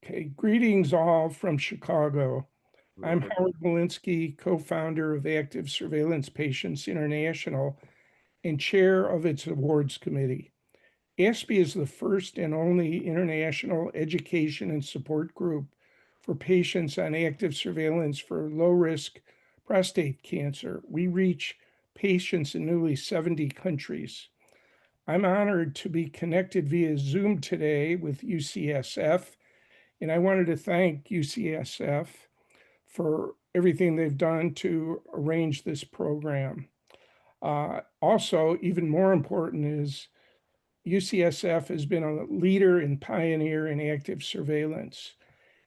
Okay, greetings all from Chicago. I'm Mhm. Howard Malinsky, co-founder of Active Surveillance Patients International and chair of its awards committee. ASPI is the first and only international education and support group for patients on active surveillance for low-risk prostate cancer. We reach patients in nearly 70 countries. I'm honored to be connected via Zoom today with UCSF, and I wanted to thank UCSF for everything they've done to arrange this program. Also, even more important is UCSF has been a leader and pioneer in active surveillance.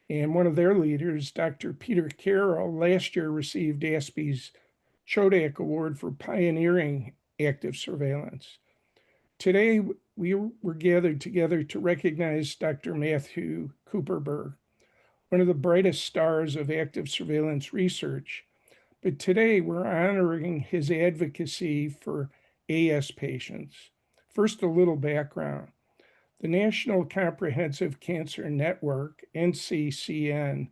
And one of their leaders, Dr. Peter Carroll, last year received ASPI's Chodak Award for pioneering active surveillance. Today, we were gathered together to recognize Dr. Matthew Cooperberg, one of the brightest stars of active surveillance research. But today we're honoring his advocacy for AS patients. First, a little background. The National Comprehensive Cancer Network, NCCN,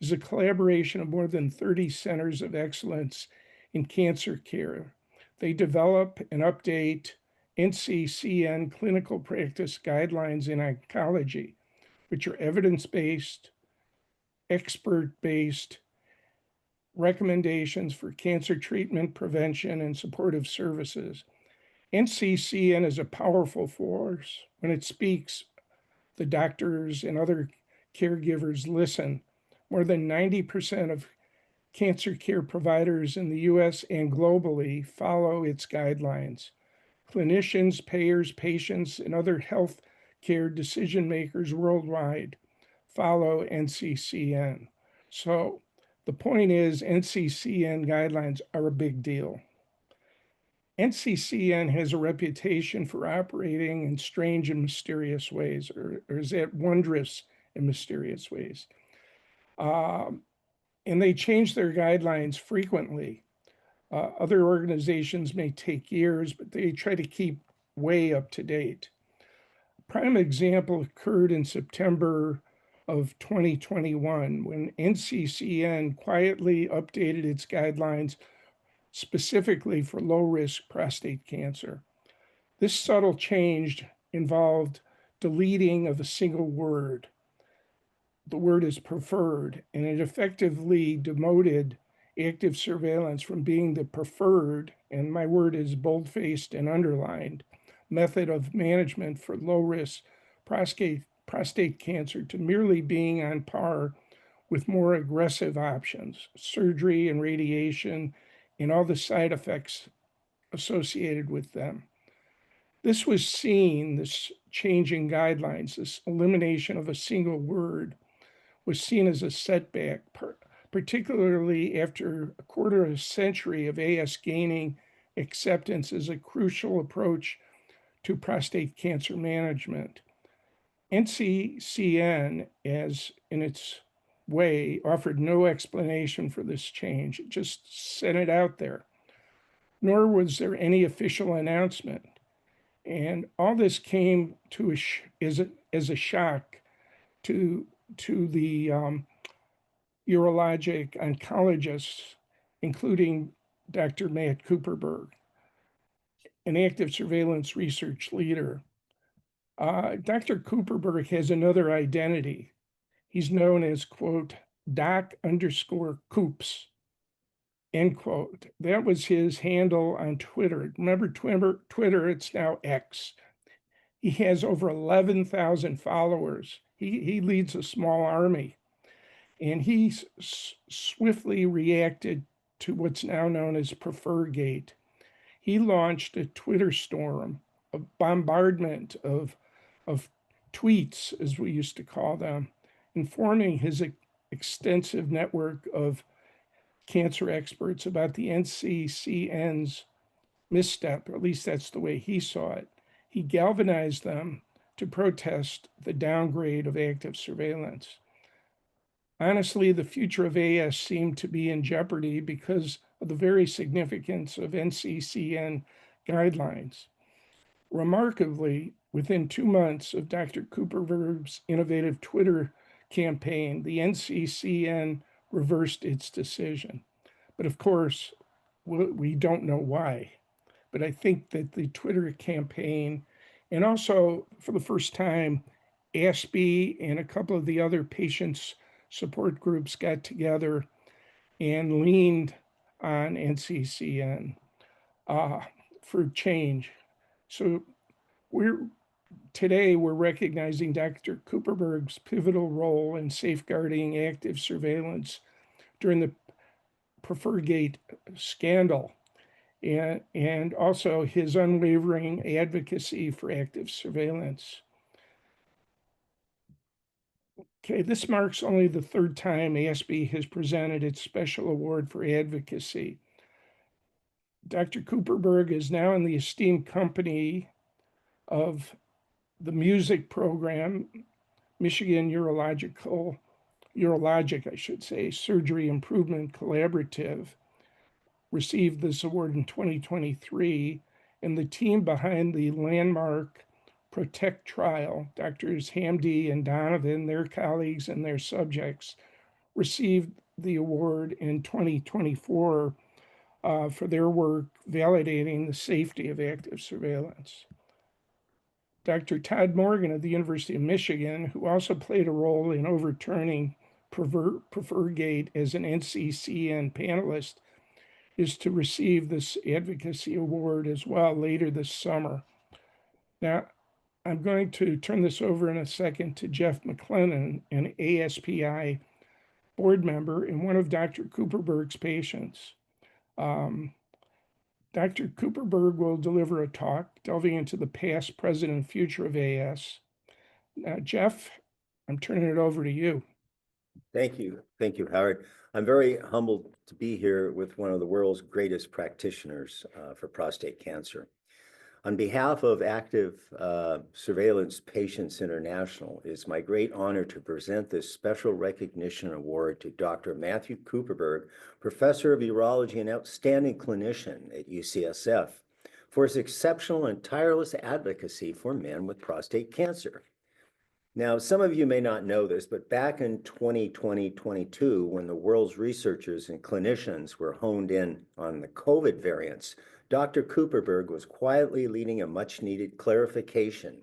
is a collaboration of more than 30 centers of excellence in cancer care. They develop and update NCCN clinical practice guidelines in oncology, which are evidence-based, expert-based recommendations for cancer treatment, prevention, and supportive services. NCCN is a powerful force. When it speaks, the doctors and other caregivers listen. More than 90% of cancer care providers in the US and globally follow its guidelines. Clinicians, payers, patients, and other health care decision makers worldwide follow NCCN. So the point is, NCCN guidelines are a big deal. NCCN has a reputation for operating in strange and mysterious ways, or is that wondrous and mysterious ways. And they change their guidelines frequently. Other organizations may take years, but they try to keep way up to date. Prime example occurred in September of 2021 when NCCN quietly updated its guidelines specifically for low-risk prostate cancer. This subtle change involved deleting of a single word. The word is preferred, and it effectively demoted active surveillance from being the preferred, and my word is bold-faced and underlined, method of management for low-risk prostate cancer to merely being on par with more aggressive options, surgery and radiation, and all the side effects associated with them. This was seen, this changing guidelines, this elimination of a single word was seen as a setback, particularly after a quarter of a century of AS gaining acceptance as a crucial approach to prostate cancer management. NCCN, as in its way, offered no explanation for this change. It just sent it out there, nor was there any official announcement. And all this came to as a shock to the urologic oncologists, including Dr. Matt Cooperberg, an active surveillance research leader. Dr. Cooperberg has another identity. He's known as, quote, doc_Coops, end quote. That was his handle on Twitter. Remember Twitter, it's now X. He has over 11,000 followers. He leads a small army, and he swiftly reacted to what's now known as Prefergate. He launched a Twitter storm, a bombardment of tweets, as we used to call them, informing his extensive network of cancer experts about the NCCN's misstep, or at least that's the way he saw it. He galvanized them to protest the downgrade of active surveillance. Honestly, the future of AS seemed to be in jeopardy because of the very significance of NCCN guidelines. Remarkably, within 2 months of Dr. Cooperberg's innovative Twitter campaign. The NCCN reversed its decision. But of course, we don't know why. But I think that the Twitter campaign, and also for the first time, ASPI and a couple of the other patients support groups got together and leaned on NCCN for change. So today we're recognizing Dr. Cooperberg's pivotal role in safeguarding active surveillance during the Prefergate scandal, and also his unwavering advocacy for active surveillance. Okay, this marks only the third time ASPI has presented its special award for advocacy. Dr. Cooperberg is now in the esteemed company of the music program, Michigan Urologic, I should say, Surgery Improvement Collaborative, received this award in 2023, and the team behind the landmark PROTECT trial, Drs. Hamdi and Donovan, their colleagues and their subjects, received the award in 2024 for their work validating the safety of active surveillance. Dr. Todd Morgan of the University of Michigan, who also played a role in overturning Prefergate as an NCCN panelist, is to receive this advocacy award as well later this summer. Now, I'm going to turn this over in a second to Jeff McLennan, an ASPI board member and one of Dr. Cooperberg's patients. Dr. Cooperberg will deliver a talk delving into the past, present, and future of AS. Now, Jeff, I'm turning it over to you. Thank you, Howard. I'm very humbled to be here with one of the world's greatest practitioners for prostate cancer. On behalf of Active Surveillance Patients International, it is my great honor to present this special recognition award to Dr. Matthew Cooperberg, Professor of Urology and outstanding clinician at UCSF, for his exceptional and tireless advocacy for men with prostate cancer. Now, some of you may not know this, but back in 2020-22, when the world's researchers and clinicians were honed in on the COVID variants, Dr. Cooperberg was quietly leading a much-needed clarification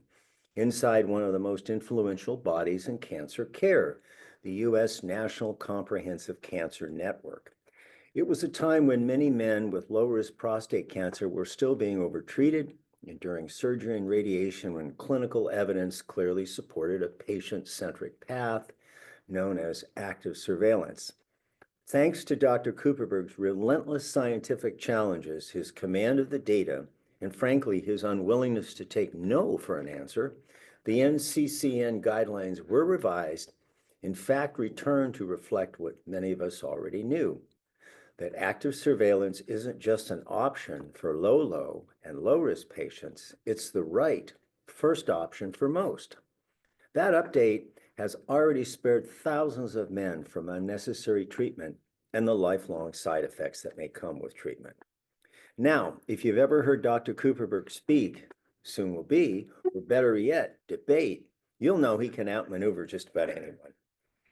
inside one of the most influential bodies in cancer care, the U.S. National Comprehensive Cancer Network. It was a time when many men with low-risk prostate cancer were still being overtreated, and during surgery and radiation, when clinical evidence clearly supported a patient-centric path known as active surveillance. Thanks to Dr. Cooperberg's relentless scientific challenges, his command of the data, and frankly, his unwillingness to take no for an answer, the NCCN guidelines were revised, in fact, returned to reflect what many of us already knew, that active surveillance isn't just an option for low and low-risk patients, it's the right first option for most. That update has already spared thousands of men from unnecessary treatment and the lifelong side effects that may come with treatment. Now, if you've ever heard Dr. Cooperberg speak, soon will be, or better yet, debate, you'll know he can outmaneuver just about anyone.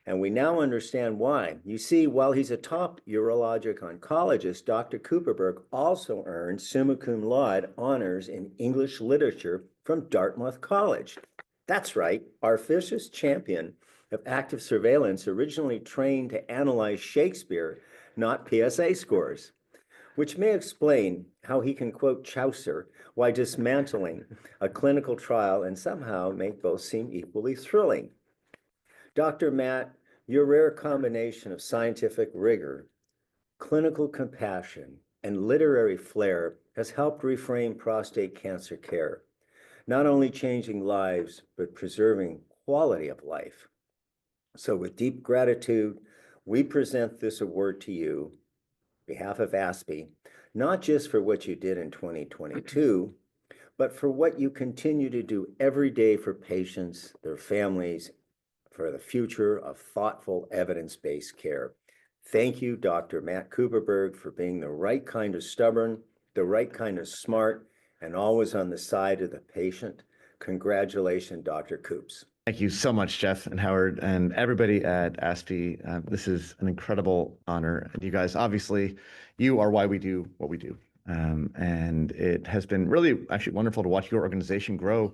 And we now understand why. You see, while he's a top urologic oncologist, Dr. Cooperberg also earned summa cum laude honors in English literature from Dartmouth College. That's right, our fiercest champion of active surveillance, originally trained to analyze Shakespeare, not PSA scores, which may explain how he can quote Chaucer while dismantling a clinical trial and somehow make both seem equally thrilling. Dr. Matt, your rare combination of scientific rigor, clinical compassion, and literary flair has helped reframe prostate cancer care, not only changing lives, but preserving quality of life. So with deep gratitude, we present this award to you, on behalf of ASPI, not just for what you did in 2022, but for what you continue to do every day for patients, their families, for the future of thoughtful evidence-based care. Thank you, Dr. Matt Cooperberg, for being the right kind of stubborn, the right kind of smart, and always on the side of the patient. Congratulations, Dr. Coops. Thank you so much, Jeff and Howard and everybody at ASPI. This is an incredible honor. And you guys, obviously, you are why we do what we do. And it has been really actually wonderful to watch your organization grow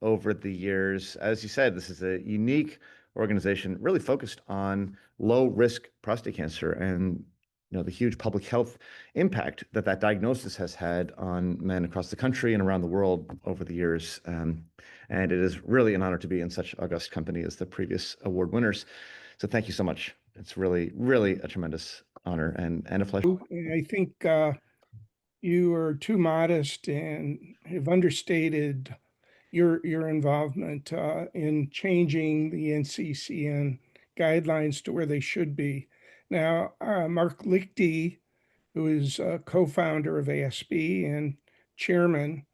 over the years. As you said, this is a unique organization really focused on low risk prostate cancer and the huge public health impact that diagnosis has had on men across the country and around the world over the years. And it is really an honor to be in such august company as the previous award winners. So thank you so much. It's really, really a tremendous honor and a pleasure. And I think you are too modest and have understated your involvement in changing the NCCN guidelines to where they should be. Now, Mark Lichty, who is co-founder of ASPI and chairman,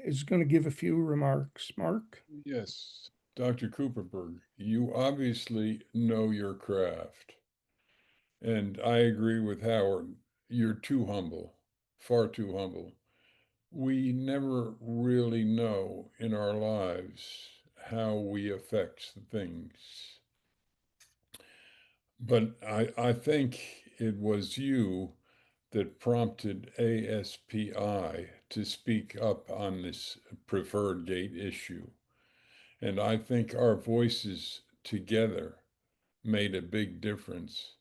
is going to give a few remarks. Mark? Yes, Dr. Cooperberg, you obviously know your craft. And I agree with Howard. You're too humble, far too humble. We never really know in our lives how we affect things. But I think it was you that prompted ASPI to speak up on this preferred gate issue. And I think our voices together made a big difference.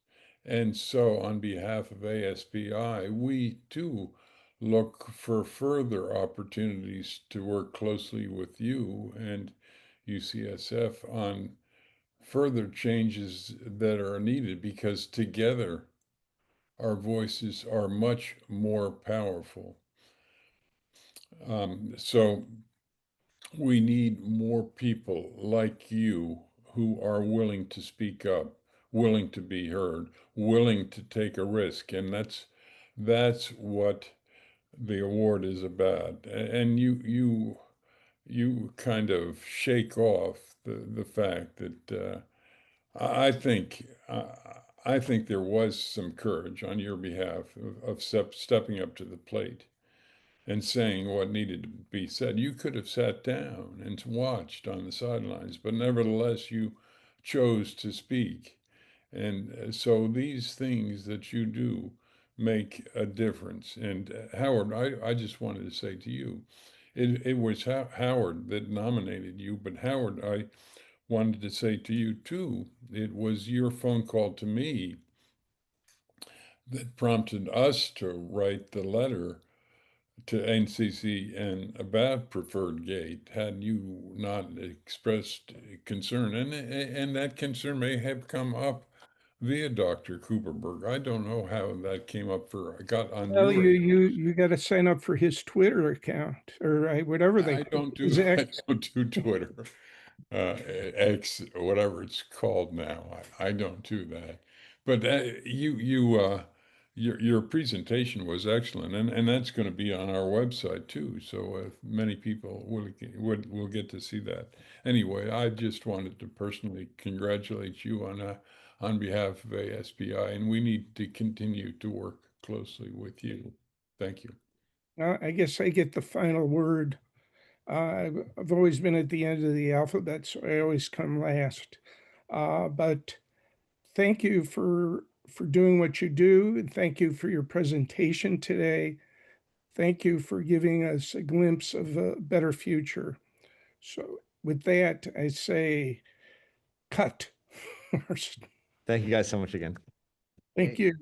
And so, on behalf of ASPI, we too look for further opportunities to work closely with you and UCSF on further changes that are needed, because together our voices are much more powerful. So we need more people like you who are willing to speak up, willing to be heard, willing to take a risk. And that's what the award is about. And you kind of shake off the fact that I think I think there was some courage on your behalf of stepping up to the plate and saying what needed to be said. You could have sat down and watched on the sidelines, but nevertheless, you chose to speak. And so these things that you do make a difference. And Howard, I just wanted to say to you, it was Howard that nominated you, but Howard, I wanted to say to you too, it was your phone call to me that prompted us to write the letter to NCCN about preferred gate had you not expressed concern. And that concern may have come up via Dr. Cooperberg. I don't know how that came up got on Well, your radar. you got to sign up for his Twitter account or whatever they I don't do his I don't do Twitter, X, whatever it's called now. I don't do that. But your presentation was excellent, and that's going to be on our website too. So many people will get to see that. Anyway, I just wanted to personally congratulate you on behalf of ASPI, and we need to continue to work closely with you. Thank you. I guess I get the final word. I've always been at the end of the alphabet, so I always come last. But thank you for doing what you do, and thank you for your presentation today. Thank you for giving us a glimpse of a better future. So with that, I say cut. Thank you guys so much again. Thank you.